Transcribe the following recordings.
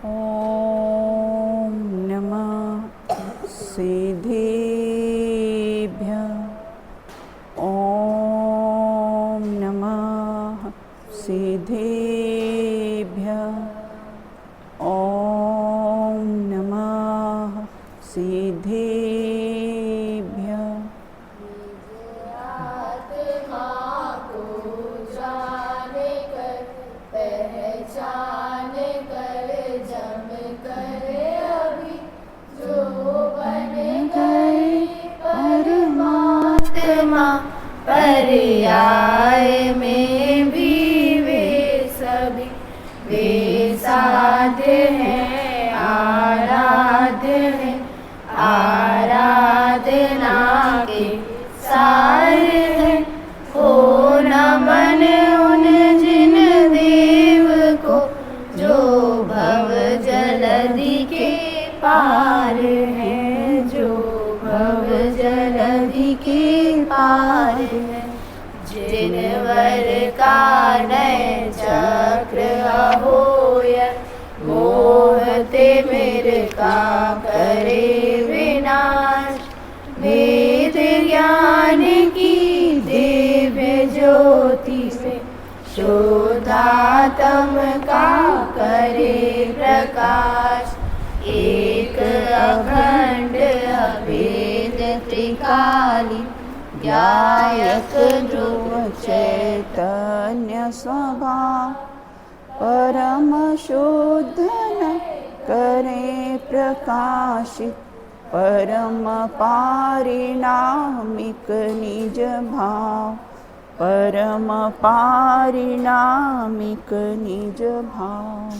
ॐ नमः सिद्धेभ्यः। ॐ नमः सिद्धेभ्यः। ॐ नमः सिद्धेभ्यः। आत्मा को जाने कर, पहचान कर, जम कर अभी जो बन गए परमात्मा, पर्याय में भी वे सभी वे साध्य हैं, आराध्य हैं, आराधना के सार हैं। हो नमन उन जिन देव को जो भव जलधि के पार हैं, जो भव जलधि के पार हैं। जिनवर का नय चक्र अहोय, मोहते मेरे का करे विनाश। वेद ज्ञान की दिव्य ज्योति से शोधात्म का करे प्रकाश। एक अखंड अभेद त्रिकाली, गायक ध्रुव चैतन्य स्वभाव, परम शुद्ध न करे प्रकाशित, परम पारिणामिक निज भाव, परम पारिणामिक निज भाव।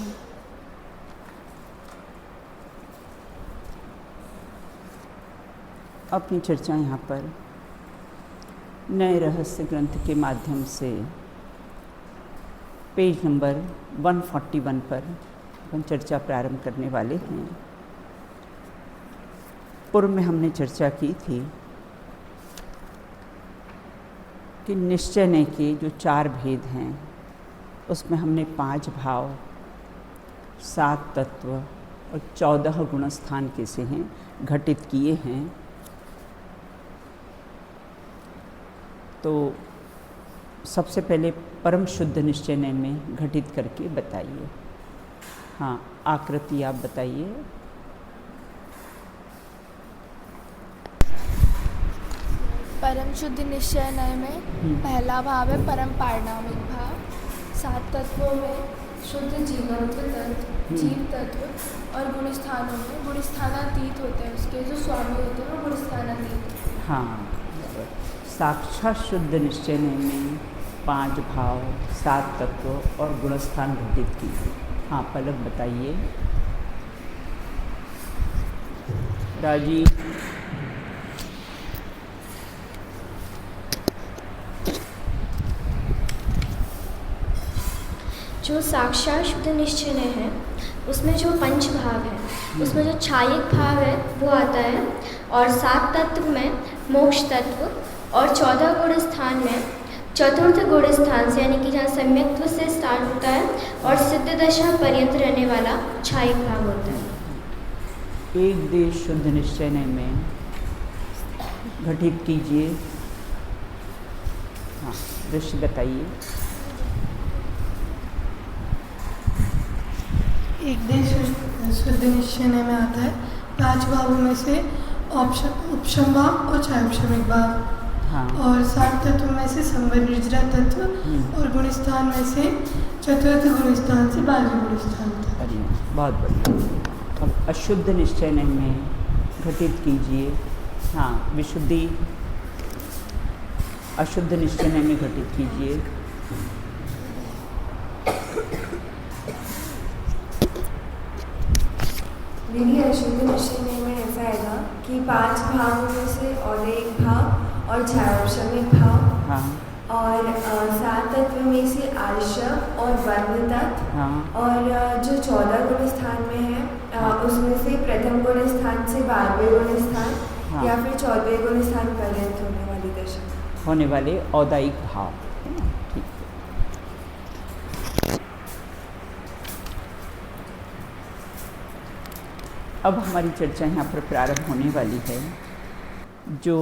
अपनी चर्चा यहाँ पर नए रहस्य ग्रंथ के माध्यम से पेज नंबर 141 पर हम चर्चा प्रारंभ करने वाले हैं। पूर्व में हमने चर्चा की थी कि निश्चय के जो 4 भेद हैं उसमें हमने 5 भाव, 7 तत्व और 14 गुणस्थान कैसे हैं घटित किए हैं। तो सबसे पहले परम शुद्ध निश्चय में घटित करके बताइए। हाँ, आकृति आप बताइए। परम शुद्ध निश्चय में पहला भाव है परम पारिणामिक भाव। 7 तत्वों में शुद्ध जीवत्व तत्व, जीव तत्व और गुणस्थानों में गुणस्थानातीत होते हैं, उसके जो स्वामी होते हैं वो गुणस्थानातीत। हाँ, साक्षात शुद्ध निश्चय में 5 भाव, 7 तत्व और गुणस्थान घटित किए। हाँ, पलक बताइए। राजीव। जो साक्षात शुद्ध निश्चय है उसमें जो पंच भाव है, उसमें जो छायिक भाव है वो आता है, और 7 तत्व में मोक्ष तत्व और 14 गुण स्थान में चतुर्थ गुण स्थान से, यानी कि जहाँ सम्यक्त्व से स्टार्ट होता है और सिद्ध दशा पर्यंत रहने वाला छायिक भाव होता है। एक देश शुद्ध निश्चय में घटित कीजिए। हाँ, दृश्य बताइए। एक देश शुद्ध निश्चय में आता है 5 भावों में से उपशम भाव और छायोपशमिक भाव। हाँ। और 7 तत्व में से संवर निर्जरा तत्व और गुणस्थान में से चतुर्थ गुणस्थान से 12वें गुणस्थान तक। बहुत बढ़िया। अब अशुद्ध निश्चय में घटित कीजिए। हाँ, विशुद्धि अशुद्ध निश्चय में घटित कीजिए। दीदी, अशुद्ध निश्चय में ऐसा आएगा कि 5 भावों में से और एक भाव और छायोपशमिक भाव। हाँ। और 7 तत्व में से आर्षव और वर्ग तत्व। हाँ। और जो 14 गुण स्थान में है उसमें से प्रथम गुण स्थान से 12वें गुण स्थान। हाँ। या फिर 14वें गुण स्थान पर्यंत होने वाली दशा, होने वाले औदायिक भाव। ठीक है। अब हमारी चर्चा यहाँ पर प्रारंभ होने वाली है। जो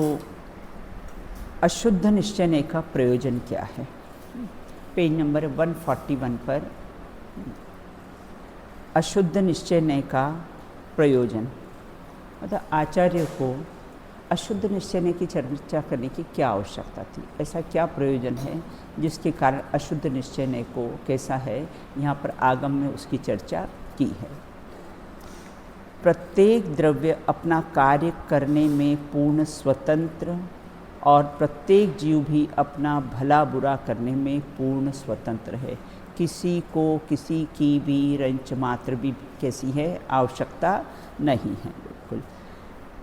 अशुद्ध निश्चय का प्रयोजन क्या है। पेज नंबर 141 पर अशुद्ध निश्चय का प्रयोजन, मतलब आचार्य को अशुद्ध निश्चय की चर्चा करने की क्या आवश्यकता थी, ऐसा क्या प्रयोजन है जिसके कारण अशुद्ध निश्चय को कैसा है, यहाँ पर आगम में उसकी चर्चा की है। प्रत्येक द्रव्य अपना कार्य करने में पूर्ण स्वतंत्र और प्रत्येक जीव भी अपना भला बुरा करने में पूर्ण स्वतंत्र है। किसी को किसी की भी रंच मात्र भी कैसी है आवश्यकता नहीं है, बिल्कुल।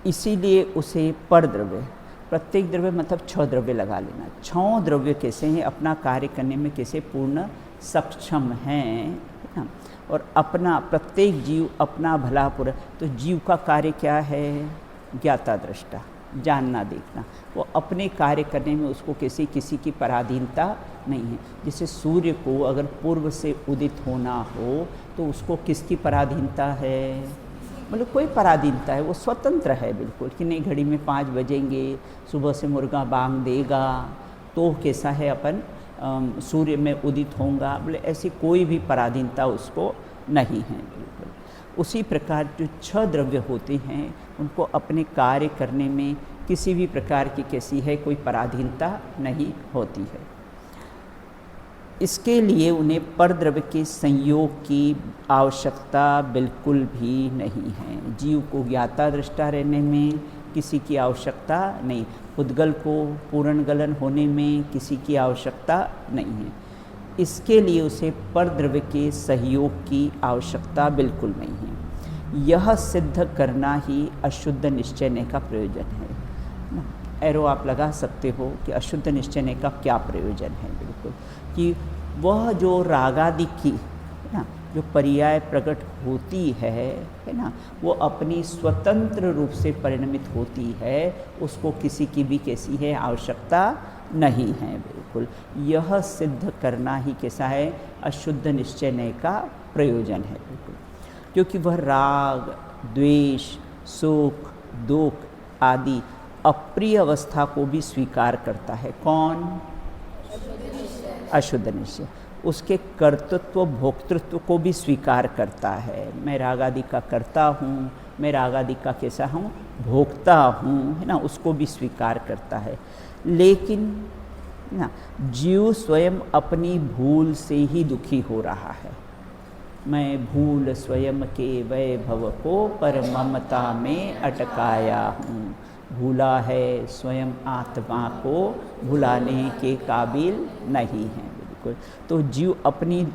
इसीलिए उसे पर द्रव्य, प्रत्येक द्रव्य मतलब 6 द्रव्य लगा लेना, 6 द्रव्य कैसे हैं अपना कार्य करने में कैसे पूर्ण सक्षम हैं, है ना। और अपना प्रत्येक जीव अपना भला बुरा, तो जीव का कार्य क्या है, ज्ञाता दृष्टा, जानना देखना। वो अपने कार्य करने में उसको किसी की पराधीनता नहीं है। जैसे सूर्य को अगर पूर्व से उदित होना हो तो उसको किसकी पराधीनता है, मतलब कोई पराधीनता है, वो स्वतंत्र है बिल्कुल, कि नहीं घड़ी में 5 बजेंगे, सुबह से मुर्गा बांग देगा तो कैसा है अपन सूर्य में उदित होगा, बोले ऐसी कोई भी पराधीनता उसको नहीं है, बिल्कुल। उसी प्रकार जो 6 द्रव्य होते हैं उनको अपने कार्य करने में किसी भी प्रकार की कैसी है कोई पराधीनता नहीं होती है। इसके लिए उन्हें परद्रव्य के संयोग की आवश्यकता बिल्कुल भी नहीं है। जीव को ज्ञाता दृष्टा रहने में किसी की आवश्यकता नहीं, उद्गल को पूर्ण गलन होने में किसी की आवश्यकता नहीं है। इसके लिए उसे परद्रव्य के सहयोग की आवश्यकता बिल्कुल नहीं है। यह सिद्ध करना ही अशुद्ध निश्चय का प्रयोजन है। एरो आप लगा सकते हो कि अशुद्ध निश्चय का क्या प्रयोजन है, बिल्कुल, कि वह जो रागादि की है ना जो पर्याय प्रकट होती है ना, वो अपनी स्वतंत्र रूप से परिणमित होती है, उसको किसी की भी कैसी है आवश्यकता नहीं है, बिल्कुल। यह सिद्ध करना ही कैसा है अशुद्ध निश्चय का प्रयोजन है, बिल्कुल। क्योंकि वह राग, द्वेष, सुख, दुख आदि अप्रिय अवस्था को भी स्वीकार करता है। कौन? अशुद्ध निश्चय। उसके कर्तृत्व भोक्तृत्व को भी स्वीकार करता है। मैं रागादि का करता हूँ, मैं रागादि का कैसा हूँ भोक्ता हूँ, है ना, उसको भी स्वीकार करता है। लेकिन ना जीव स्वयं अपनी भूल से ही दुखी हो रहा है। मैं भूल स्वयं के वैभव को पर ममता में अटकाया हूँ। भूला है स्वयं आत्मा को भुलाने के काबिल नहीं है, बिल्कुल। तो जीव अपनी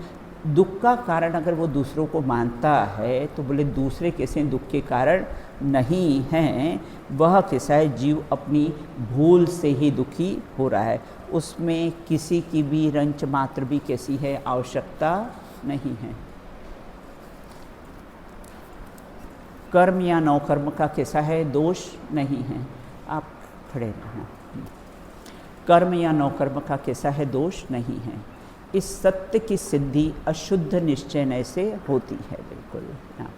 दुख का कारण अगर वो दूसरों को मानता है तो बोले दूसरे कैसे दुख के कारण नहीं हैं, वह कैसा है जीव अपनी भूल से ही दुखी हो रहा है। उसमें किसी की भी रंच मात्र भी कैसी है आवश्यकता नहीं है। कर्म या नौकर्म का कैसा है दोष नहीं है। आप खड़े रहना। कर्म या नौकर्म का कैसा है दोष नहीं है। इस सत्य की सिद्धि अशुद्ध निश्चय से होती है, बिल्कुल। हाँ,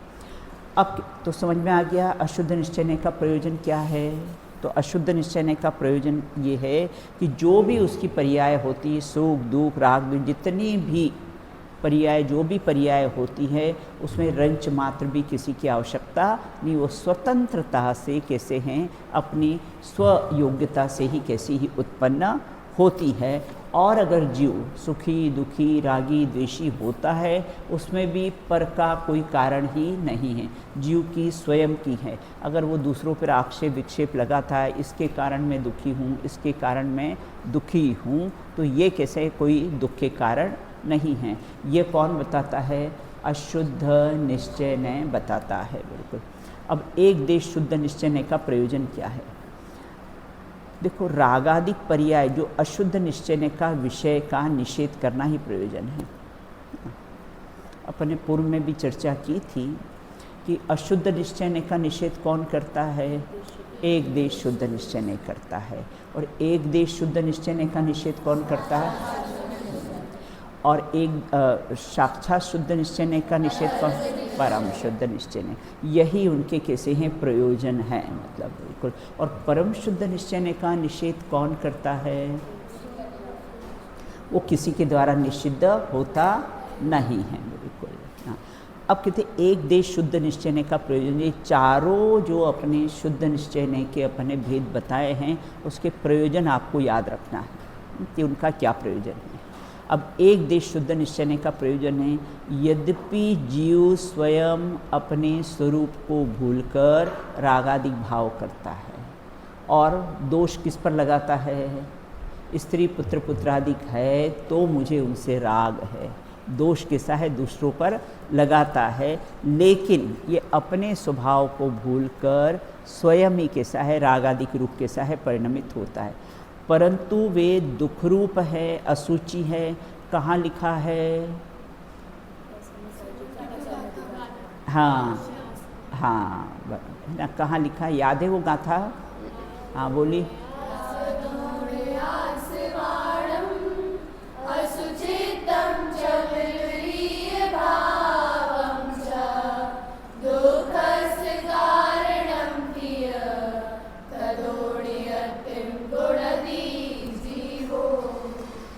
अब तो समझ में आ गया अशुद्ध निश्चय का प्रयोजन क्या है। तो अशुद्ध निश्चय का प्रयोजन ये है कि जो भी उसकी पर्याय होती है, सुख दुख राग, जितनी भी पर्याय जो भी पर्याय होती है उसमें रंच मात्र भी किसी की आवश्यकता नहीं। वो स्वतंत्रता से कैसे हैं अपनी स्वयोग्यता से ही कैसी ही उत्पन्न होती है। और अगर जीव सुखी दुखी रागी द्वेषी होता है उसमें भी पर का कोई कारण ही नहीं है, जीव की स्वयं की है। अगर वो दूसरों पर आक्षेप विक्षेप लगाता है, इसके कारण मैं दुखी हूँ, इसके कारण मैं दुखी हूँ, तो ये कैसे कोई दुख के कारण नहीं है। ये कौन बताता है? अशुद्ध निश्चय ने बताता है, बिल्कुल। अब एक देश शुद्ध निश्चय का प्रयोजन क्या है? देखो, रागादिक पर्याय जो अशुद्ध निश्चय का विषय का निषेध करना ही प्रयोजन है। अपने पूर्व में भी चर्चा की थी कि अशुद्ध निश्चय का निषेध कौन करता है? एक देश शुद्ध निश्चय नहीं करता है। और एक देश शुद्ध निश्चय का निषेध कौन करता है? और एक साक्षात शुद्ध निश्चय का निषेध कौन? परम शुद्ध निश्चय ने, यही उनके कैसे हैं प्रयोजन है, मतलब बिल्कुल। और परम शुद्ध निश्चय का निषेध कौन करता है? वो किसी के द्वारा निषिद्ध होता नहीं है, बिल्कुल। हाँ, अब कहते एक देश शुद्ध निश्चय का प्रयोजन, ये चारों जो अपने शुद्ध निश्चय के अपने भेद बताए हैं उसके प्रयोजन आपको याद रखना है कि उनका क्या प्रयोजन है। अब एक देश शुद्ध निश्चय का प्रयोजन है, यद्यपि जीव स्वयं अपने स्वरूप को भूलकर रागादिक भाव करता है और दोष किस पर लगाता है? स्त्री पुत्र पुत्रादिक है तो मुझे उनसे राग है, दोष कैसा है? दूसरों पर लगाता है, लेकिन ये अपने स्वभाव को भूलकर स्वयं ही कैसा है? रागादिक रूप कैसा है? परिणमित होता है। परंतु वे दुख रूप है, असूचि है। कहाँ लिखा है? हाँ हाँ, ना कहाँ लिखा है? याद है वो गाथा? हाँ बोली।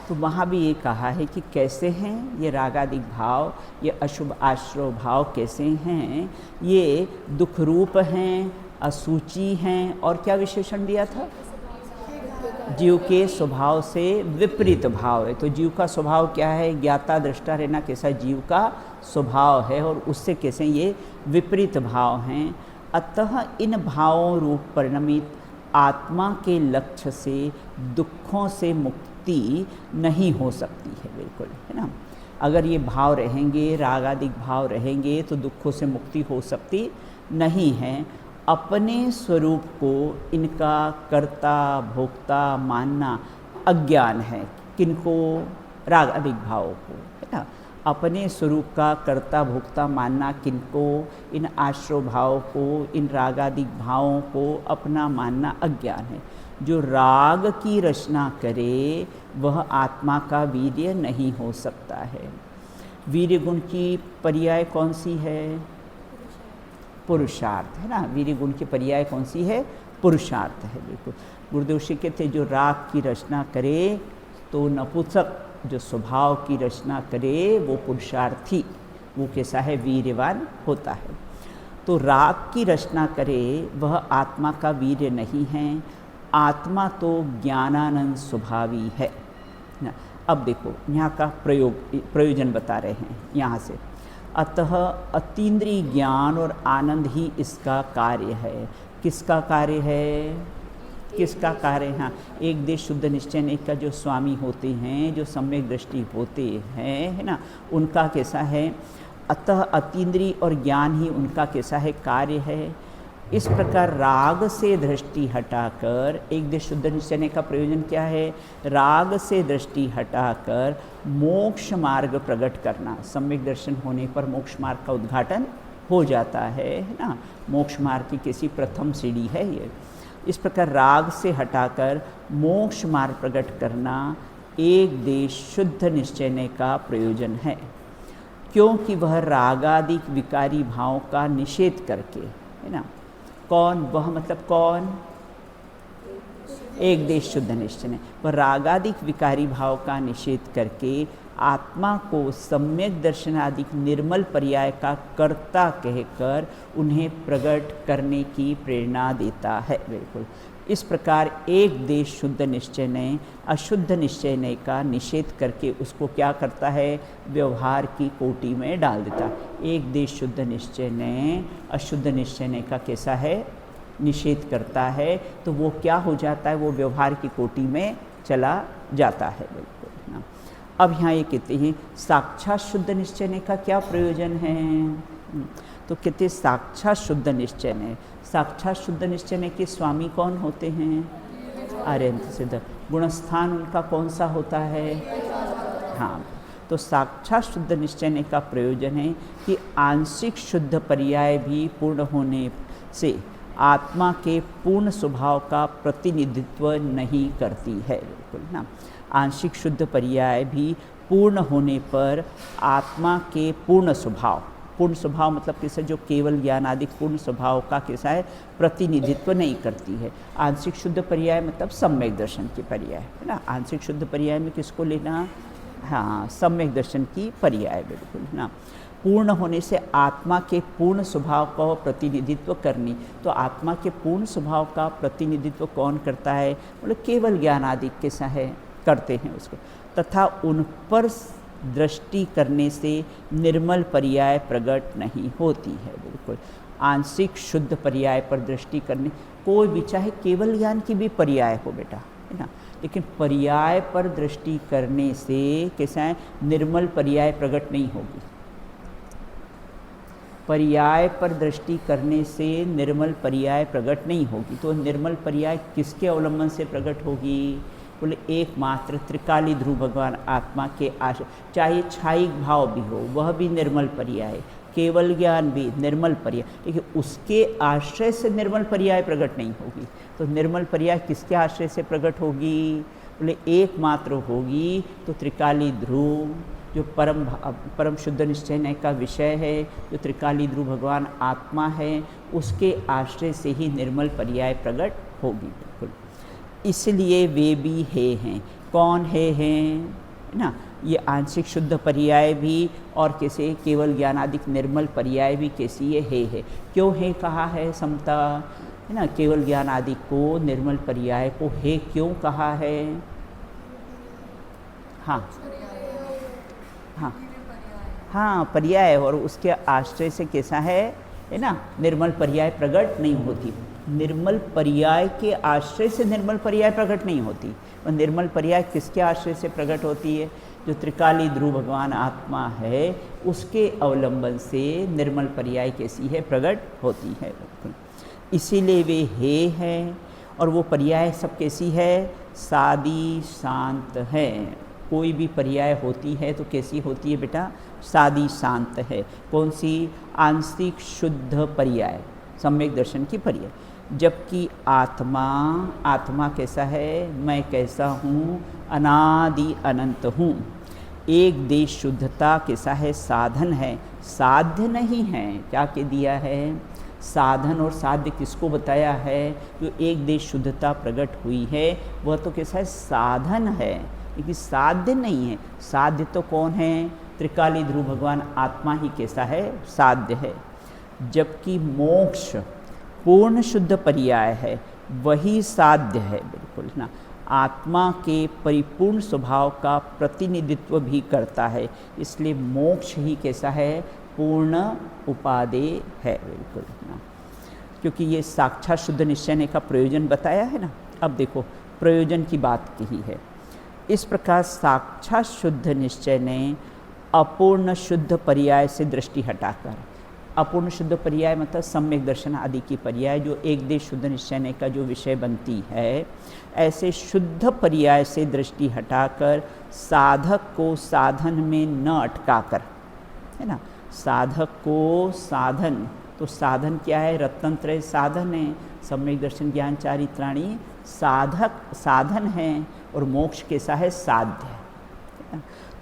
तो वहाँ भी ये कहा है कि कैसे हैं ये रागादिक भाव, ये अशुभ आश्रव भाव कैसे हैं? ये दुख रूप हैं, असूचि हैं, और क्या विशेषण दिया था? जीव के स्वभाव से विपरीत भाव है। तो जीव का स्वभाव क्या है? ज्ञाता दृष्टा रहना कैसा जीव का स्वभाव है, और उससे कैसे ये विपरीत भाव हैं। अतः इन भावों रूप परिणमित आत्मा के लक्ष्य से दुखों से मुक्ति नहीं हो सकती है, बिल्कुल, है ना। अगर ये भाव रहेंगे, रागादिक भाव रहेंगे, तो दुखों से मुक्ति हो सकती नहीं है। अपने स्वरूप को इनका कर्ता भोक्ता मानना अज्ञान है। किनको? रागादिक भावों को, है ना। अपने स्वरूप का कर्ता भोक्ता मानना किनको? इन आश्रव भाव को, इन रागादिक भावों को अपना मानना अज्ञान है। जो राग की रचना करे वह आत्मा का वीर्य नहीं हो सकता है। वीर्य गुण की पर्याय कौन सी है? पुरुषार्थ, है ना। वीर्य गुण की पर्याय कौन सी है? पुरुषार्थ है, बिल्कुल। गुरुदेव श्री कहते जो राग की रचना करे तो नपुंसक जो स्वभाव की रचना करे वो पुरुषार्थी, वो कैसा है? वीर्यवान होता है। तो राग की रचना करे वह आत्मा का वीर्य नहीं है। आत्मा तो ज्ञानानंद स्वभावी है ना। अब देखो यहाँ का प्रयोजन बता रहे हैं यहाँ से। अतः अतीन्द्रिय ज्ञान और आनंद ही इसका कार्य है। किसका कार्य है? किसका कार्य? हाँ, एक देश शुद्ध निश्चय का जो स्वामी होते हैं, जो सम्यक दृष्टि होते हैं, है ना, उनका कैसा है? अतः अतीन्द्रिय और ज्ञान ही उनका कैसा है? कार्य है। इस प्रकार राग से दृष्टि हटाकर, एक देश शुद्ध निश्चय का प्रयोजन क्या है? राग से दृष्टि हटाकर मोक्ष मार्ग प्रकट करना। सम्यक दर्शन होने पर मोक्ष मार्ग का उद्घाटन हो जाता है ना। मोक्ष मार्ग की किसी प्रथम सीढ़ी है ये। इस प्रकार राग से हटाकर मोक्ष मार्ग प्रकट करना एक देश शुद्ध निश्चय का प्रयोजन है, क्योंकि वह रागादिक विकारी भाव का निषेध करके, है ना। कौन? वह मतलब कौन? एक देश शुद्ध निश्चय। वह रागादिक विकारी भाव का निषेध करके आत्मा को सम्यक दर्शनादिक निर्मल पर्याय का कर्ता कहकर उन्हें प्रकट करने की प्रेरणा देता है, बिल्कुल। इस प्रकार एक देश शुद्ध निश्चय ने अशुद्ध निश्चय का निषेध करके उसको क्या करता है? व्यवहार की कोटि में डाल देता है। एक देश शुद्ध निश्चय ने अशुद्ध निश्चय का कैसा है? निषेध करता है, तो वो क्या हो जाता है? वो व्यवहार की कोटि में चला जाता है, बिल्कुल ना। अब यहाँ ये कहते हैं साक्षात शुद्ध निश्चय का क्या प्रयोजन है? तो कहते साक्षात शुद्ध निश्चय ने, साक्षात शुद्ध निश्चय के स्वामी कौन होते हैं? अरहंत सिद्ध। गुणस्थान उनका कौन सा होता है? हाँ, तो साक्षात शुद्ध निश्चय का प्रयोजन है कि आंशिक शुद्ध पर्याय भी पूर्ण होने से आत्मा के पूर्ण स्वभाव का प्रतिनिधित्व नहीं करती है, बिल्कुल ना। आंशिक शुद्ध पर्याय भी पूर्ण होने पर आत्मा के पूर्ण स्वभाव, अपूर्ण स्वभाव मतलब कैसा, जो केवल ज्ञान आदि पूर्ण स्वभाव का कैसा है, प्रतिनिधित्व नहीं करती है। आंशिक शुद्ध पर्याय मतलब सम्यक दर्शन की पर्याय है ना। आंशिक शुद्ध पर्याय में किसको लेना, हाँ, सम्यक दर्शन की पर्याय, बिल्कुल ना। पूर्ण होने से आत्मा के पूर्ण स्वभाव का प्रतिनिधित्व करनी, तो आत्मा के पूर्ण स्वभाव का प्रतिनिधित्व कौन करता है, मतलब केवल ज्ञान आदि कैसा है करते हैं उसको, तथा उन पर दृष्टि करने से निर्मल पर्याय प्रकट नहीं होती है, बिल्कुल। आंशिक शुद्ध पर्याय पर दृष्टि करने, कोई भी चाहे केवल ज्ञान की भी पर्याय हो बेटा, है ना, लेकिन पर्याय पर दृष्टि करने से कैसा है, निर्मल पर्याय प्रकट नहीं होगी। पर्याय पर दृष्टि करने से निर्मल पर्याय प्रकट नहीं होगी। तो निर्मल पर्याय किसके अवलंबन से प्रकट होगी, बोले एकमात्र त्रिकाली ध्रुव भगवान आत्मा के आश्रय, चाहे छायिक भाव भी हो वह भी निर्मल पर्याय, केवल ज्ञान भी निर्मल पर्याय, लेकिन उसके आश्रय से निर्मल पर्याय प्रकट नहीं होगी। तो निर्मल पर्याय किसके आश्रय से प्रकट होगी, बोले एकमात्र होगी तो त्रिकाली ध्रुव, जो परम शुद्ध निश्चय नय का विषय है, जो त्रिकाली ध्रुव भगवान आत्मा है, उसके आश्रय से ही निर्मल पर्याय प्रकट होगी, बिल्कुल। इसलिए वे भी हे हैं, कौन है ना, ये आंशिक शुद्ध पर्याय भी और कैसे केवल ज्ञानादिक निर्मल पर्याय भी कैसी है। क्यों है कहा है समता, है ना, केवल ज्ञान आदि को निर्मल पर्याय को हे क्यों कहा है, हाँ हाँ हाँ पर्याय, और उसके आश्रय से कैसा है ना, निर्मल पर्याय प्रकट नहीं होती। निर्मल पर्याय के आश्रय से निर्मल पर्याय प्रकट नहीं होती, और निर्मल पर्याय किसके आश्रय से प्रकट होती है, जो त्रिकाली ध्रुव भगवान आत्मा है उसके अवलंबन से निर्मल पर्याय कैसी है, प्रकट होती है। इसीलिए वे हे हैं, और वो पर्याय सब कैसी है, सादी शांत है। कोई भी पर्याय होती है तो कैसी होती है बेटा, सादी शांत है। कौन सी, आंशिक शुद्ध पर्याय, सम्यक दर्शन की पर्याय। जबकि आत्मा कैसा है, मैं कैसा हूँ, अनादि अनंत हूँ। एक देश शुद्धता कैसा है, साधन है, साध्य नहीं है। क्या कह दिया है, साधन और साध्य किसको बताया है, जो एक देश शुद्धता प्रकट हुई है वह तो कैसा है, साधन है, लेकिन साध्य नहीं है। साध्य तो कौन है, त्रिकाली ध्रुव भगवान आत्मा ही कैसा है, साध्य है। जबकि मोक्ष पूर्ण शुद्ध पर्याय है, वही साध्य है, बिल्कुल ना। आत्मा के परिपूर्ण स्वभाव का प्रतिनिधित्व भी करता है, इसलिए मोक्ष ही कैसा है, पूर्ण उपादेय है, बिल्कुल ना। क्योंकि ये साक्षात शुद्ध निश्चय का प्रयोजन बताया है ना। अब देखो प्रयोजन की बात कही है। इस प्रकार साक्षात शुद्ध निश्चय ने अपूर्ण शुद्ध पर्याय से दृष्टि हटाकर, अपूर्ण शुद्ध पर्याय मतलब सम्यक दर्शन आदि की पर्याय, जो एक देश शुद्ध निश्चय का जो विषय बनती है, ऐसे शुद्ध पर्याय से दृष्टि हटाकर साधक को साधन में न अटकाकर, है ना, साधक को साधन, तो साधन क्या है, रत्नत्रय साधन है, सम्यक दर्शन ज्ञान चारित्राणी साधक साधन है, और मोक्ष कैसा है, साध्य है।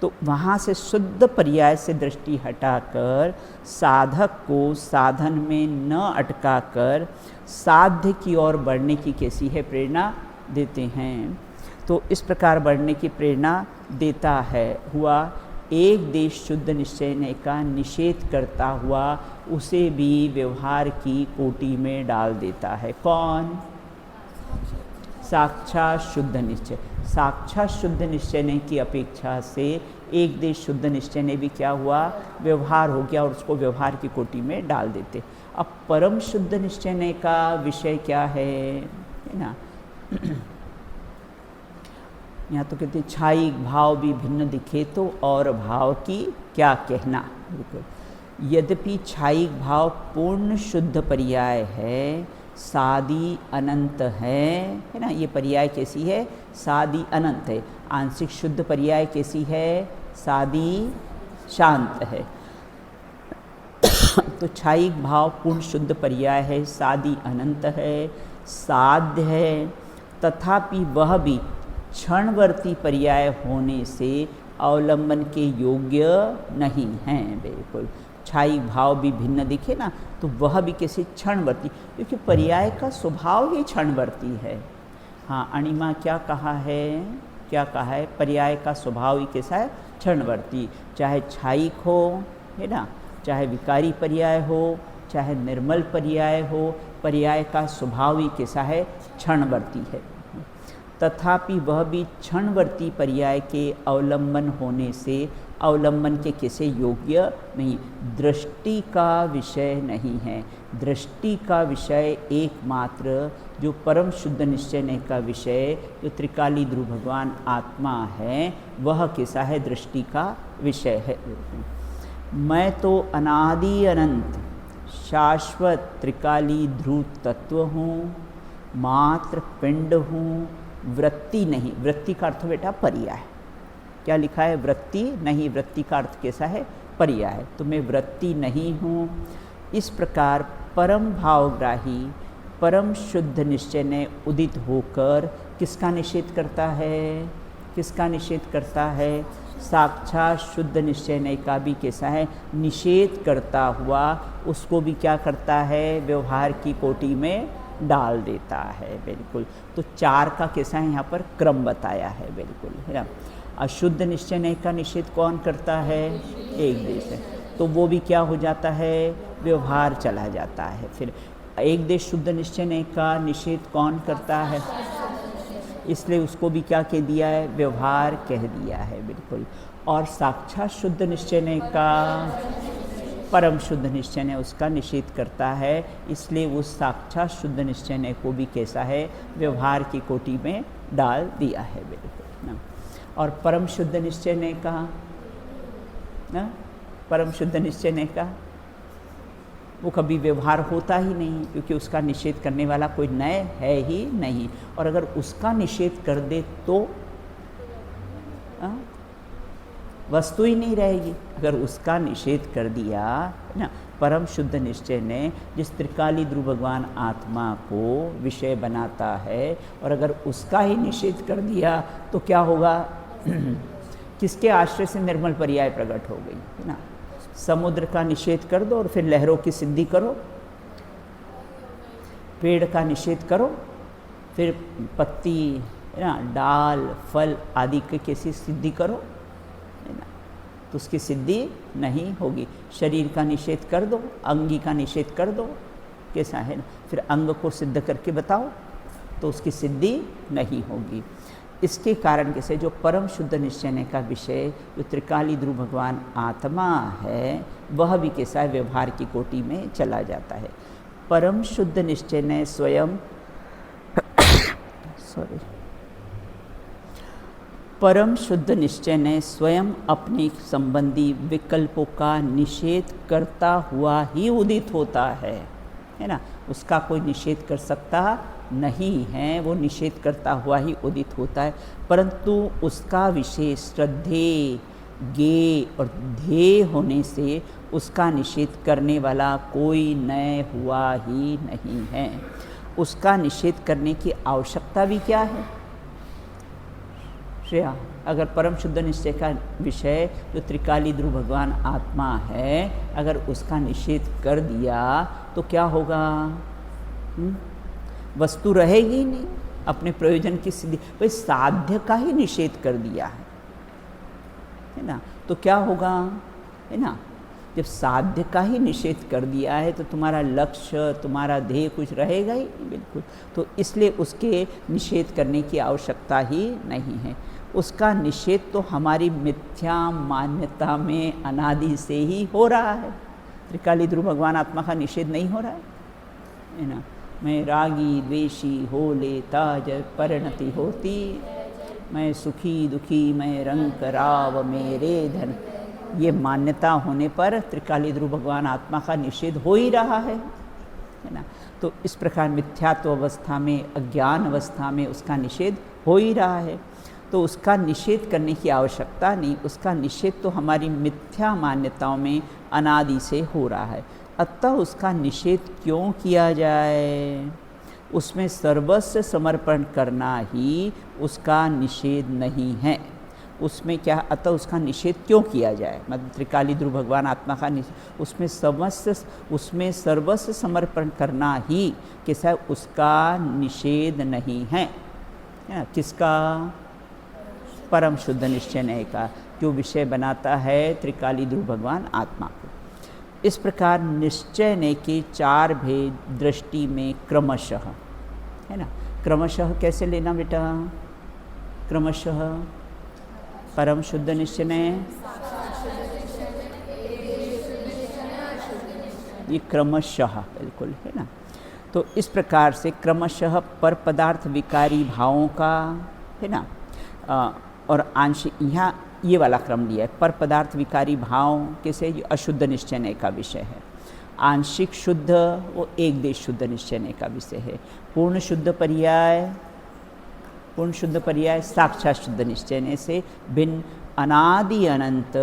तो वहाँ से शुद्ध पर्याय से दृष्टि हटाकर साधक को साधन में न अटकाकर साध्य की ओर बढ़ने की कैसी है, प्रेरणा देते हैं। तो इस प्रकार बढ़ने की प्रेरणा देता है हुआ एक देश शुद्ध निश्चय का निषेध करता हुआ उसे भी व्यवहार की कोटि में डाल देता है। कौन, साक्षात शुद्ध निश्चय। साक्षात शुद्ध निश्चय की अपेक्षा से एक देश शुद्ध निश्चय ने भी क्या हुआ, व्यवहार हो गया, और उसको व्यवहार की कोटि में डाल देते। अब परम शुद्ध निश्चय का विषय क्या है ना, यहाँ तो कहते छायिक भाव भी भिन्न दिखे तो और भाव की क्या कहना। यद्यपि छायिक भाव पूर्ण शुद्ध पर्याय है, सादी अनंत है ना, ये पर्याय कैसी है, सादी अनंत है। आंशिक शुद्ध पर्याय कैसी है, सादी शांत है। तो छायिक भाव पूर्ण शुद्ध पर्याय है, सादी अनंत है, साध्य है, तथापि वह भी क्षणवर्ती पर्याय होने से अवलंबन के योग्य नहीं हैं। बिल्कुल छाई भाव भी भिन्न दिखे ना, तो वह भी कैसे क्षणवर्ती, क्योंकि पर्याय का स्वभाव ही क्षणवर्ती है। हाँ, अणिमा क्या कहा है, पर्याय का स्वभाव ही कैसा है, क्षणवर्ती। चाहे छायिक हो, है ना, चाहे विकारी पर्याय हो, चाहे निर्मल पर्याय हो, पर्याय का स्वभाव ही कैसा है, क्षणवर्ती है। तथापि वह भी क्षणवर्ती पर्याय के अवलंबन होने से अवलंबन के कैसे योग्य नहीं, दृष्टि का विषय नहीं है। दृष्टि का विषय एकमात्र जो परम शुद्ध निश्चय का विषय, जो त्रिकाली ध्रुव भगवान आत्मा है, वह कैसा है, दृष्टि का विषय है। मैं तो अनादि अनंत शाश्वत त्रिकाली ध्रुव तत्व हूँ, मात्र पिंड हूँ, वृत्ति नहीं। वृत्ति का अर्थ बेटा पर्याय, क्या लिखा है, वृत्ति नहीं, वृत्ति का अर्थ कैसा है, पर्याय। तो मैं वृत्ति नहीं हूँ। इस प्रकार परम भावग्राही परम शुद्ध निश्चय ने उदित होकर किसका निषेध करता है, किसका निषेध करता है, साक्षात शुद्ध निश्चय ने का भी कैसा है, निषेध करता हुआ उसको भी क्या करता है, व्यवहार की कोटि में डाल देता है। बिल्कुल, तो 4 का कैसा है यहाँ पर क्रम बताया है, बिल्कुल, है ना। अशुद्ध निश्चय का निषेध कौन करता है, एक देश है, तो वो भी क्या हो जाता है, व्यवहार चला जाता है। फिर एक देश शुद्ध निश्चय का निषेध कौन करता है, इसलिए उसको भी क्या कह दिया है, व्यवहार कह दिया है, बिल्कुल। और साक्षात शुद्ध निश्चय का परम शुद्ध निश्चय ने उसका निषेध करता है, इसलिए उस साक्षात शुद्ध निश्चय को भी कैसा है, व्यवहार की कोटि में डाल दिया है, बिल्कुल ना। और परम शुद्ध निश्चय ने कहा ना, परम शुद्ध निश्चय ने कहा वो कभी व्यवहार होता ही नहीं, क्योंकि उसका निषेध करने वाला कोई नए है ही नहीं। और अगर उसका निषेध कर दे तो वस्तु ही नहीं रहेगी। अगर उसका निषेध कर दिया ना, परम शुद्ध निश्चय ने जिस त्रिकाली ध्रुव भगवान आत्मा को विषय बनाता है, और अगर उसका ही निषेध कर दिया तो क्या होगा, किसके आश्रय से निर्मल पर्याय प्रकट हो गई, है ना। समुद्र का निषेध कर दो और फिर लहरों की सिद्धि करो, पेड़ का निषेध करो, फिर पत्ती, है ना, डाल, फल आदि की कैसी सिद्धि करो, है ना, तो उसकी सिद्धि नहीं होगी। शरीर का निषेध कर दो, अंगी का निषेध कर दो, कैसा है ना, फिर अंग को सिद्ध करके बताओ तो उसकी सिद्धि नहीं होगी। इसके कारण कैसे, जो परम शुद्ध निश्चय का विषय जो त्रिकाली ध्रुव भगवान आत्मा है, वह भी कैसा है, व्यवहार की कोटि में चला जाता है। परम शुद्ध निश्चय ने स्वयं परम शुद्ध निश्चय ने स्वयं अपने संबंधी विकल्पों का निषेध करता हुआ ही उदित होता है ना। उसका कोई निषेध कर सकता नहीं है, वो निषेध करता हुआ ही उदित होता है, परंतु उसका विशेष श्रद्धेय, ज्ञेय और ध्येय होने से उसका निषेध करने वाला कोई नए हुआ ही नहीं है। उसका निषेध करने की आवश्यकता भी क्या है श्रेया, अगर परम शुद्ध निश्चय का विषय जो त्रिकाली ध्रुव भगवान आत्मा है, अगर उसका निषेध कर दिया तो क्या होगा, वस्तु रहेगी ही नहीं, अपने प्रयोजन की सिद्धि, भाई साध्य का ही निषेध कर दिया है ना, तो क्या होगा, है ना। जब साध्य का ही निषेध कर दिया है तो तुम्हारा लक्ष्य, तुम्हारा ध्येय कुछ रहेगा ही बिल्कुल, तो इसलिए उसके निषेध करने की आवश्यकता ही नहीं है। उसका निषेध तो हमारी मिथ्या मान्यता में अनादि से ही हो रहा है। त्रिकाली ध्रुव भगवान आत्मा का निषेध नहीं हो रहा है ना। मैं रागी द्वेषी हो लेता जब परिणति होती, मैं सुखी दुखी मैं रंग राव मेरे धन, ये मान्यता होने पर त्रिकाली ध्रुव भगवान आत्मा का निषेध हो ही रहा है ना। तो इस प्रकार मिथ्यात्व अवस्था में, अज्ञान अवस्था में उसका निषेध हो ही रहा है, तो उसका निषेध करने की आवश्यकता नहीं। उसका निषेध तो हमारी मिथ्या मान्यताओं में अनादि से हो रहा है, अतः उसका निषेध क्यों किया जाए, उसमें सर्वस्व समर्पण करना ही उसका निषेध नहीं है। उसमें क्या, अतः उसका निषेध क्यों किया जाए, मतलब त्रिकाली ध्रुव भगवान आत्मा का निषेध, उसमें सर्वस्व समर्पण करना ही कैसा उसका निषेध नहीं है ना। किसका? परम शुद्ध निश्चय नय का, जो विषय बनाता है त्रिकाली ध्रुव भगवान आत्मा को। इस प्रकार निश्चय नय के 4 भेद दृष्टि में क्रमशः, है ना। क्रमशः कैसे लेना बेटा? क्रमशः परम शुद्ध निश्चय नय, ये क्रमशः बिल्कुल है ना। तो इस प्रकार से क्रमशः पर पदार्थ विकारी भावों का, है ना, और आंशिक, यहाँ ये वाला क्रम लिया है, पर पदार्थ विकारी भाव कैसे, अशुद्ध निश्चय नय का विषय है। आंशिक शुद्ध वो एक देश शुद्ध निश्चय नय का विषय है। पूर्ण शुद्ध पर्याय साक्षात शुद्ध निश्चय नय से भिन्न अनादि अनंत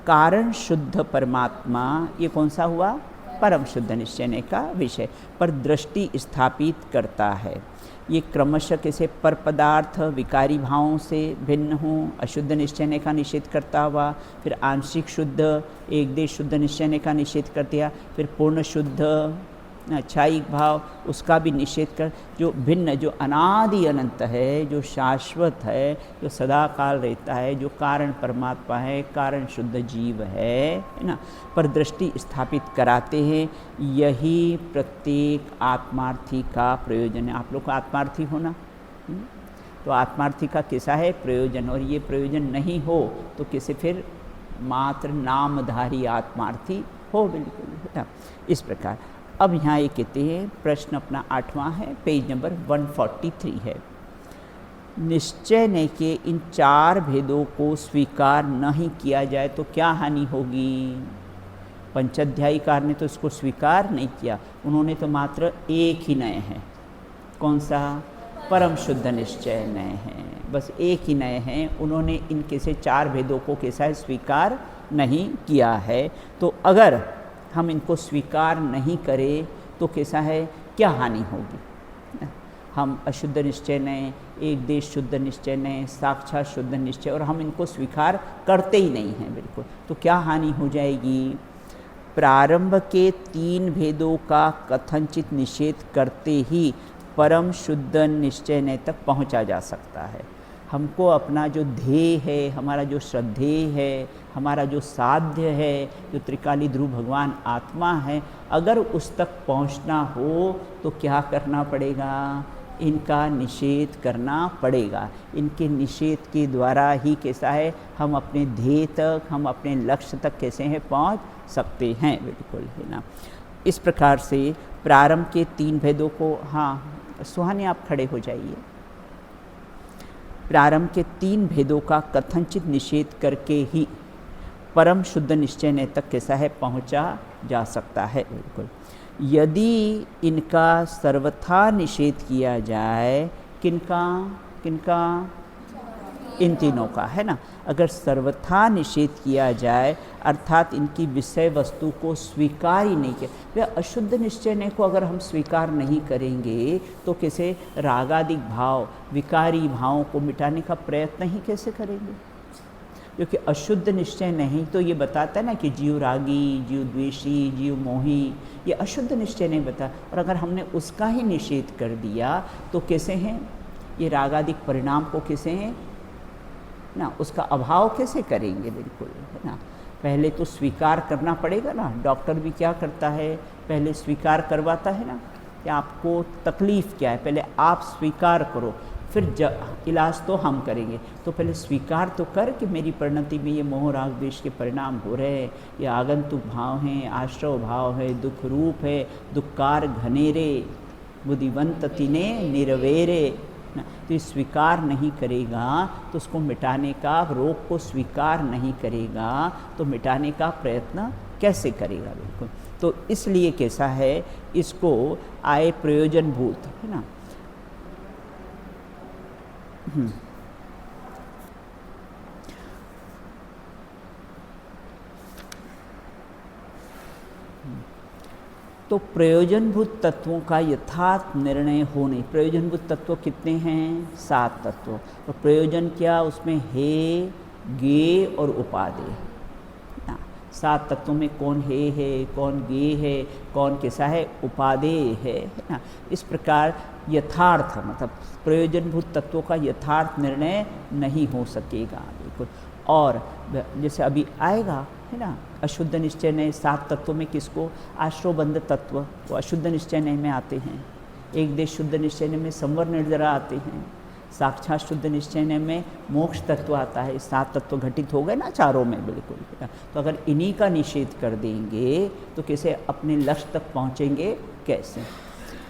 कारण शुद्ध परमात्मा, ये कौन सा हुआ? परम शुद्ध निश्चय नय का विषय पर दृष्टि स्थापित करता है। ये क्रमशः कैसे पर पदार्थ विकारी भावों से भिन्न हो, अशुद्ध निश्चय नय का निषेध करता हुआ, फिर आंशिक शुद्ध एक देश शुद्ध निश्चय नय का निषेध कर दिया, फिर पूर्ण शुद्ध छायिक भाव उसका भी निषेध कर, जो भिन्न, जो अनादि अनंत है, जो शाश्वत है, जो सदा काल रहता है, जो कारण परमात्मा है, कारण शुद्ध जीव है ना, पर दृष्टि स्थापित कराते हैं। यही प्रत्येक आत्मार्थी का प्रयोजन है। आप लोग को आत्मार्थी होना, तो आत्मार्थी का कैसा है प्रयोजन, और ये प्रयोजन नहीं हो तो कैसे फिर मात्र नामधारी आत्मार्थी हो, बिल्कुल है ना। इस प्रकार अब यहाँ ये कहते हैं, प्रश्न अपना 8वां है, पेज नंबर 143 है। निश्चय नय के इन 4 भेदों को स्वीकार नहीं किया जाए तो क्या हानि होगी? पंचाध्यायीकार ने तो इसको स्वीकार नहीं किया, उन्होंने तो मात्र एक ही नय है, कौन सा? परम शुद्ध निश्चय नय है, बस एक ही नय है। उन्होंने इनके से 4 भेदों को कैसा है स्वीकार नहीं किया है। तो अगर हम इनको स्वीकार नहीं करें तो कैसा है, क्या हानि होगी? हम अशुद्ध निश्चय नय, एक देश शुद्ध निश्चय नय, साक्षात शुद्ध निश्चय, और हम इनको स्वीकार करते ही नहीं हैं बिल्कुल, तो क्या हानि हो जाएगी? प्रारंभ के 3 भेदों का कथनचित निषेध करते ही परम शुद्ध निश्चय नय तक पहुंचा जा सकता है। हमको अपना जो ध्येय है, हमारा जो श्रद्धेय है, हमारा जो साध्य है, जो त्रिकाली ध्रुव भगवान आत्मा है, अगर उस तक पहुंचना हो तो क्या करना पड़ेगा? इनका निषेध करना पड़ेगा। इनके निषेध के द्वारा ही कैसा है हम अपने ध्येय तक, हम अपने लक्ष्य तक कैसे हैं पहुंच सकते हैं, बिल्कुल है ना। इस प्रकार से प्रारंभ के 3 भेदों को, हाँ सुहानी आप खड़े हो जाइए। प्रारंभ के 3 भेदों का कथनचित निषेध करके ही परम शुद्ध निश्चय नय तक कैसा है पहुंचा जा सकता है, बिल्कुल। यदि इनका सर्वथा निषेध किया जाए, किनका इन तीनों का, है ना। अगर सर्वथा निषेध किया जाए अर्थात इनकी विषय वस्तु को स्वीकार ही नहीं किया, वह अशुद्ध निश्चय नय को अगर हम स्वीकार नहीं करेंगे तो कैसे रागादिक भाव, विकारी भावों को मिटाने का प्रयत्न ही कैसे करेंगे? क्योंकि अशुद्ध निश्चय नहीं तो ये बताता है ना कि जीव रागी, जीव द्वेषी, जीव मोही, ये अशुद्ध निश्चय नहीं बता। और अगर हमने उसका ही निषेध कर दिया तो कैसे हैं ये रागादिक परिणाम को कैसे हैं ना, उसका अभाव कैसे करेंगे, बिल्कुल है ना। पहले तो स्वीकार करना पड़ेगा ना। डॉक्टर भी क्या करता है, पहले स्वीकार करवाता है ना कि आपको तकलीफ़ क्या है, पहले आप स्वीकार करो, फिर इलाज तो हम करेंगे। तो पहले स्वीकार तो कर कि मेरी परिणति में ये मोह राग द्वेष के परिणाम हो रहे हैं, ये आगंतुक भाव हैं, आश्रव भाव है, दुख रूप है, दुक्कार घनेरे, बुद्धिवंत तिने निर्वेरे ना। तो स्वीकार नहीं करेगा तो उसको मिटाने का, रोग को स्वीकार नहीं करेगा तो मिटाने का प्रयत्न कैसे करेगा, बिल्कुल। तो इसलिए कैसा है, इसको आए प्रयोजनभूत, है ना। तो प्रयोजनभूत तत्वों का यथार्थ निर्णय होने, प्रयोजनभूत तत्व कितने हैं? 7 तत्व। तो प्रयोजन क्या उसमें है, गे और उपादेय। ना 7 तत्वों में कौन है, कौन गे है, कौन कैसा है, उपादेय है ना। इस प्रकार यथार्थ मतलब प्रयोजनभूत तत्वों का यथार्थ निर्णय नहीं हो सकेगा बिल्कुल। और जैसे अभी आएगा है ना, अशुद्ध निश्चय नय 7 तत्वों में किसको, आश्रवबंध तत्व वो अशुद्ध निश्चय नय में आते हैं। एक देश शुद्ध निश्चय नय में संवर निर्जरा आते हैं। साक्षात शुद्ध निश्चय नय में मोक्ष तत्व आता है। 7 तत्व घटित हो गए ना चारों में बिल्कुल। तो अगर इन्हीं का निषेध कर देंगे तो कैसे अपने लक्ष्य तक पहुँचेंगे, कैसे।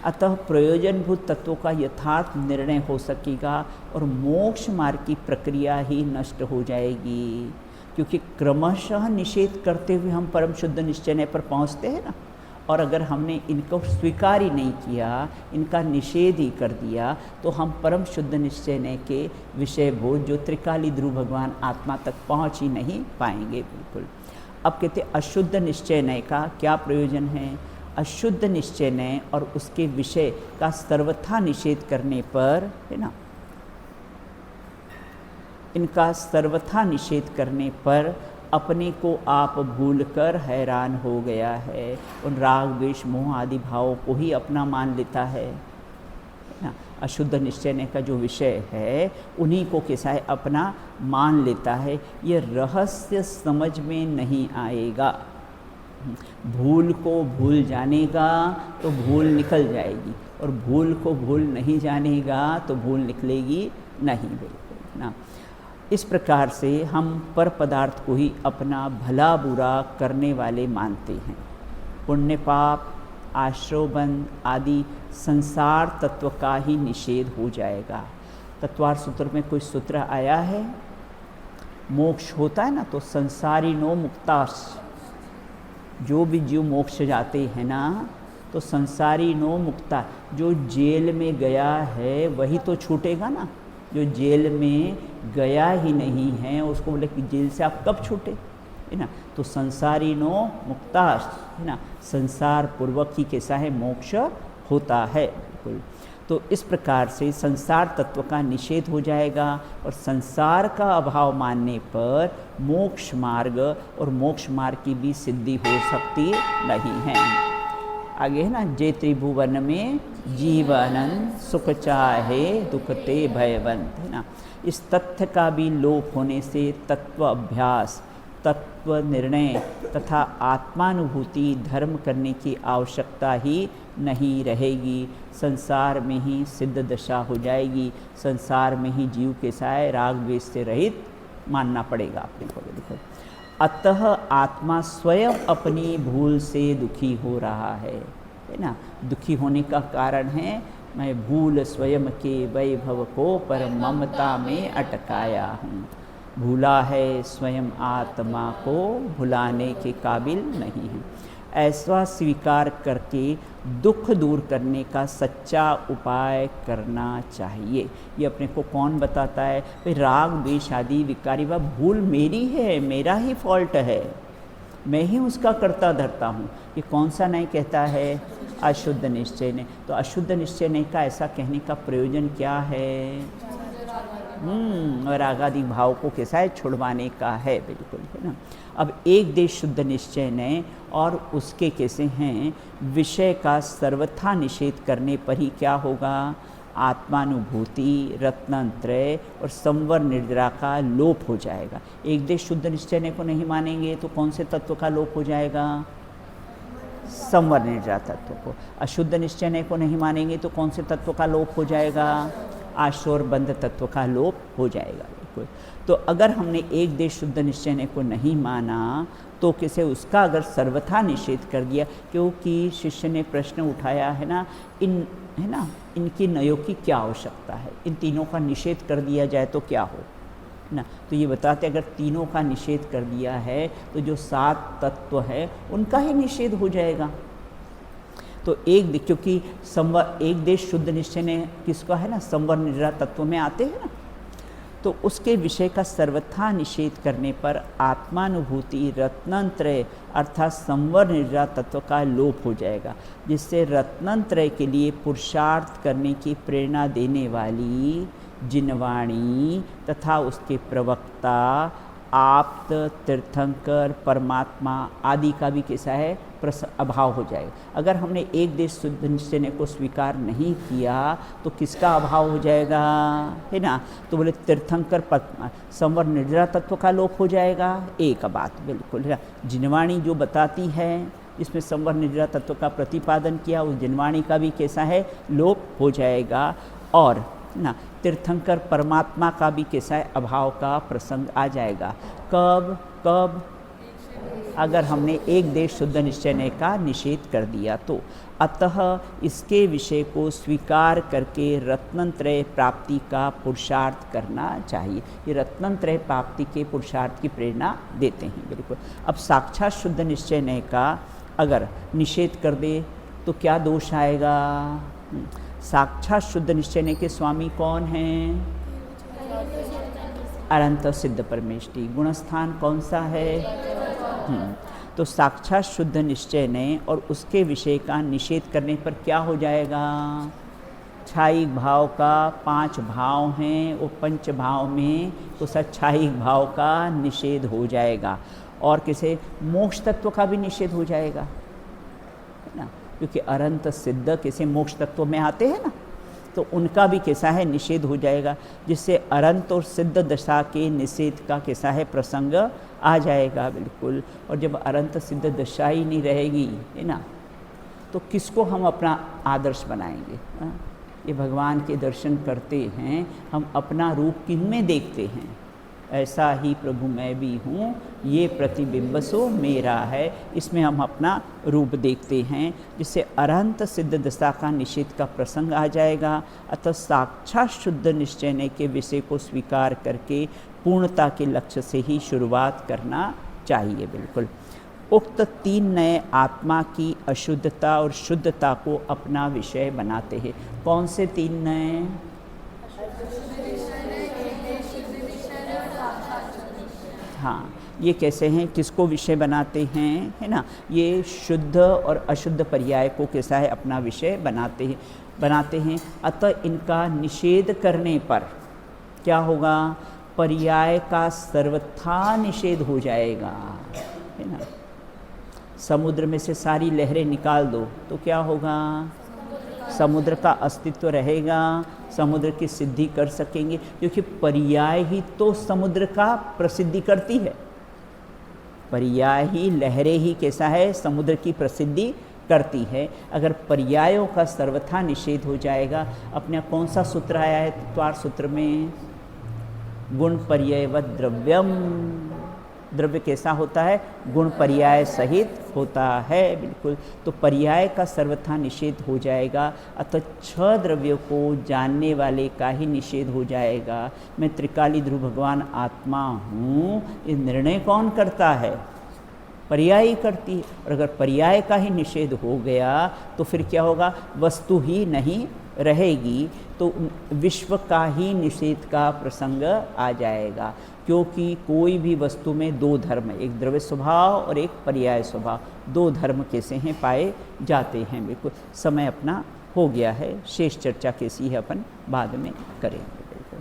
अतः प्रयोजनभूत तत्वों का यथार्थ निर्णय हो सकेगा और मोक्ष मार्ग की प्रक्रिया ही नष्ट हो जाएगी, क्योंकि क्रमशः निषेध करते हुए हम परम शुद्ध निश्चय पर पहुँचते हैं ना। और अगर हमने इनको स्वीकार ही नहीं किया, इनका निषेध ही कर दिया, तो हम परम शुद्ध निश्चय के विषयभूत जो त्रिकाली ध्रुव भगवान आत्मा तक पहुँच ही नहीं पाएंगे बिल्कुल। अब कहते अशुद्ध निश्चय का क्या प्रयोजन है। अशुद्ध निश्चय और उसके विषय का सर्वथा निषेध करने पर है ना, इनका सर्वथा निषेध करने पर अपने को आप भूलकर हैरान हो गया है। उन राग द्वेष मोह आदि भावों को ही अपना मान लेता है ना। अशुद्ध निश्चय का जो विषय है उन्हीं को कैसा है, अपना मान लेता है। ये रहस्य समझ में नहीं आएगा। भूल को भूल जानेगा तो भूल निकल जाएगी, और भूल को भूल नहीं जानेगा तो भूल निकलेगी नहीं बिल्कुल ना। इस प्रकार से हम पर पदार्थ को ही अपना भला बुरा करने वाले मानते हैं। पुण्य पाप आश्रवबंध आदि संसार तत्व का ही निषेध हो जाएगा। तत्वार्थ सूत्र में कोई सूत्र आया है, मोक्ष होता है ना तो संसारिनो मुक्तास, जो भी जीव मोक्ष जाते हैं ना तो संसारिनो मुक्ता, जो जेल में गया है वही तो छूटेगा ना। जो जेल में गया ही नहीं है उसको बोले कि जेल से आप कब छूटे, है ना। तो संसारिनो मुक्ता है ना, संसार पूर्वक ही कैसा है, मोक्ष होता है बिल्कुल। तो इस प्रकार से संसार तत्व का निषेध हो जाएगा, और संसार का अभाव मानने पर मोक्ष मार्ग और मोक्ष मार्ग की भी सिद्धि हो सकती नहीं है। आगे है ना, जे त्रिभुवन में जीवनन सुख चाहे दुख ते भयवंत, है ना। इस तथ्य का भी लोप होने से तत्व अभ्यास, तत्व निर्णय तथा आत्मानुभूति धर्म करने की आवश्यकता ही नहीं रहेगी। संसार में ही सिद्ध दशा हो जाएगी। संसार में ही जीव कैसा है, राग द्वेष से रहित मानना पड़ेगा अपने को बिल्कुल। अतः आत्मा स्वयं अपनी भूल से दुखी हो रहा है ना। दुखी होने का कारण है, मैं भूल स्वयं के वैभव को पर ममता में अटकाया हूँ। भूला है स्वयं आत्मा को, भुलाने के काबिल नहीं है। ऐसा स्वीकार करके दुख दूर करने का सच्चा उपाय करना चाहिए। ये अपने को कौन बताता है, भाई राग द्वेष आदि विकारी व भूल मेरी है, मेरा ही फॉल्ट है, मैं ही उसका करता धरता हूँ। ये कौन सा नहीं कहता है, अशुद्ध निश्चय ने। तो अशुद्ध निश्चय ने का ऐसा कहने का प्रयोजन क्या है, और रागादि भाव को कैसा है, छुड़वाने का है बिल्कुल, है ना। अब एक देश शुद्ध निश्चय ने और उसके कैसे हैं विषय का सर्वथा निषेध करने पर ही क्या होगा, आत्मानुभूति, रत्नत्रय और संवर निर्जरा का लोप हो जाएगा। एक देश शुद्ध निश्चय को नहीं मानेंगे तो कौन से तत्व का लोप हो जाएगा, संवर निर्जरा तत्व को। अशुद्ध निश्चय को नहीं मानेंगे तो कौन से तत्व का लोप हो जाएगा, आश्रवबंध तत्व का लोप हो जाएगा बिल्कुल। तो अगर हमने एक देश शुद्ध निश्चय को नहीं माना तो कैसे उसका अगर सर्वथा निषेध कर दिया, क्योंकि शिष्य ने प्रश्न उठाया है ना, है ना, इनकी नयों की क्या आवश्यकता है, इन तीनों का निषेध कर दिया जाए तो क्या हो ना। तो ये बताते अगर तीनों का निषेध कर दिया है तो जो 7 तत्व है उनका ही निषेध हो जाएगा। तो क्योंकि संवर एक देश शुद्ध निश्चय ने किसका है ना, संवर निर्जरा तत्व में आते हैं ना, तो उसके विषय का सर्वथा निषेध करने पर आत्मानुभूति, रत्नत्रय अर्थात संवर निर्जरा तत्व का लोप हो जाएगा, जिससे रत्नत्रय के लिए पुरुषार्थ करने की प्रेरणा देने वाली जिनवाणी तथा उसके प्रवक्ता, आप्त, तीर्थंकर, परमात्मा आदि का भी कैसा है अभाव हो जाएगा। अगर हमने एक देश शुद्ध निश्चय को स्वीकार नहीं किया तो किसका अभाव हो जाएगा, है ना। तो बोले तीर्थंकर संवर निर्जरा तत्व का लोप हो जाएगा, एक बात बिल्कुल है। जिनवाणी जो बताती है जिसमें संवर निर्जरा तत्व का प्रतिपादन किया, उस जिनवाणी का भी कैसा है लोप हो जाएगा। और ना तीर्थंकर परमात्मा का भी कैसा है अभाव का प्रसंग आ जाएगा। कब कब अगर हमने एक देश शुद्ध निश्चय का निषेध कर दिया तो। अतः इसके विषय को स्वीकार करके रत्नत्रय प्राप्ति का पुरुषार्थ करना चाहिए। ये रत्नत्रय प्राप्ति के पुरुषार्थ की प्रेरणा देते हैं बिल्कुल। अब साक्षात शुद्ध निश्चय का अगर निषेध कर दे तो क्या दोष आएगा। साक्षात शुद्ध निश्चय के स्वामी कौन हैं, अनंत सिद्ध परमेष्टि। गुणस्थान कौन सा है, तो साक्षात शुद्ध निश्चय ने और उसके विषय का निषेध करने पर क्या हो जाएगा। छायिक भाव का 5 भाव हैं, वो 5 भाव में तो सब छायिक भाव का निषेध हो जाएगा। और किसे मोक्ष तत्व का भी निषेध हो जाएगा, है ना, क्योंकि अनंत सिद्ध किसे मोक्ष तत्व में आते हैं ना, तो उनका भी कैसा है निषेध हो जाएगा, जिससे अनंत और सिद्ध दशा के निषेध का कैसा है प्रसंग आ जाएगा बिल्कुल। और जब अनंत सिद्ध दशा ही नहीं रहेगी, है ना, तो किसको हम अपना आदर्श बनाएंगे। ये भगवान के दर्शन करते हैं, हम अपना रूप किनमें देखते हैं, ऐसा ही प्रभु मैं भी हूँ, ये प्रतिबिंब सो मेरा है, इसमें हम अपना रूप देखते हैं, जिससे अनंत सिद्ध दशा का निषेध का प्रसंग आ जाएगा। अतः साक्षात शुद्ध निश्चय के विषय को स्वीकार करके पूर्णता के लक्ष्य से ही शुरुआत करना चाहिए बिल्कुल। उक्त 3 नए आत्मा की अशुद्धता और शुद्धता को अपना विषय बनाते हैं। कौन से 3 नए, हाँ, ये कैसे हैं, किसको विषय बनाते हैं, है ना, ये शुद्ध और अशुद्ध पर्याय को कैसा है अपना विषय बनाते हैं। अतः इनका निषेध करने पर क्या होगा, पर्याय का सर्वथा निषेध हो जाएगा, है ना। समुद्र में से सारी लहरें निकाल दो तो क्या होगा, समुद्र का अस्तित्व रहेगा, समुद्र की सिद्धि कर सकेंगे, क्योंकि पर्याय ही तो समुद्र का प्रसिद्धि करती है। पर्याय ही, लहरें ही कैसा है समुद्र की प्रसिद्धि करती है। अगर पर्यायों का सर्वथा निषेध हो जाएगा, अपने कौन सा सूत्र आया है तत्वार सूत्र में, गुण पर्यायवत द्रव्यम, द्रव्य कैसा होता है, गुण पर्याय सहित होता है बिल्कुल। तो पर्याय का सर्वथा निषेध हो जाएगा, अतः 6 द्रव्यों को जानने वाले का ही निषेध हो जाएगा। मैं त्रिकाली ध्रुव भगवान आत्मा हूँ, ये निर्णय कौन करता है, पर्याय ही करती है। और अगर पर्याय का ही निषेध हो गया तो फिर क्या होगा, वस्तु ही नहीं रहेगी, तो विश्व का ही निषेध का प्रसंग आ जाएगा। क्योंकि कोई भी वस्तु में 2 धर्म, एक द्रव्य स्वभाव और एक पर्याय स्वभाव, 2 धर्म कैसे हैं पाए जाते हैं बिल्कुल। समय अपना हो गया है, शेष चर्चा कैसी है अपन बाद में करेंगे बिल्कुल।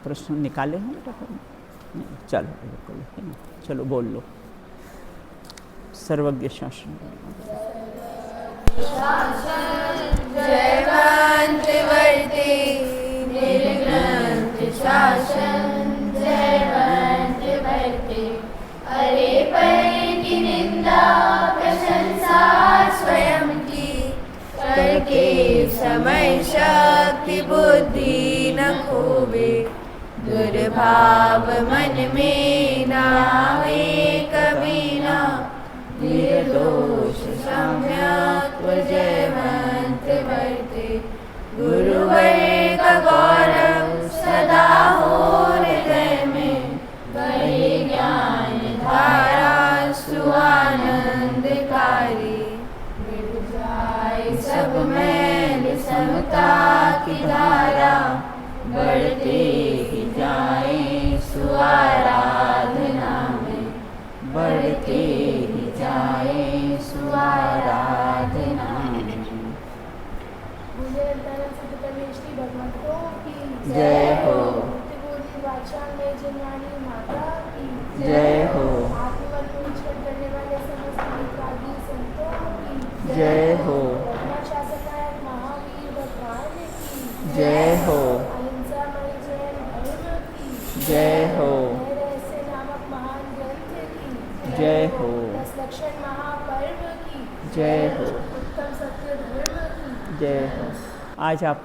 प्रश्न निकाले हैं बेटा, चलो बिल्कुल, चलो बोल लो। सर्वज्ञ शासन जयवंतवर्ती निर्ग्रंथ शासन, जयवंतवर्ती अरे पर की निंदा प्रशंसा स्वयं की, करके समय शक्ति बुद्धि न खोवे, दुर्भाव मन में नावे कभी ना, निर्दोष सम्यक जयवंत वर्ते, गुरुवर का गौरव सदा हो हृदय में, बड़े ज्ञान धारा सुआनंदकारी, मिट जाए सब मैल समता की धारा, बढ़ते ही जाए सुआराधना में, बढ़ते ही जाए सुआराधना में। भगवंतों की जय हो। बोली भाषा में जिन्नानी माता की जय हो। आत्मन को विचरण करने वाले समस्त वित्रागी संतों की जय हो। रत्ना शासनायक महावीर भगवान की जय हो। अहिंसा मणि जैन धर्म की जय हो। रहस्य नामक महान ग्रंथ की जय हो। 10 लक्षण महापर्व की जय हो। उत्तम सत्य धर्म की जय हो। आज आप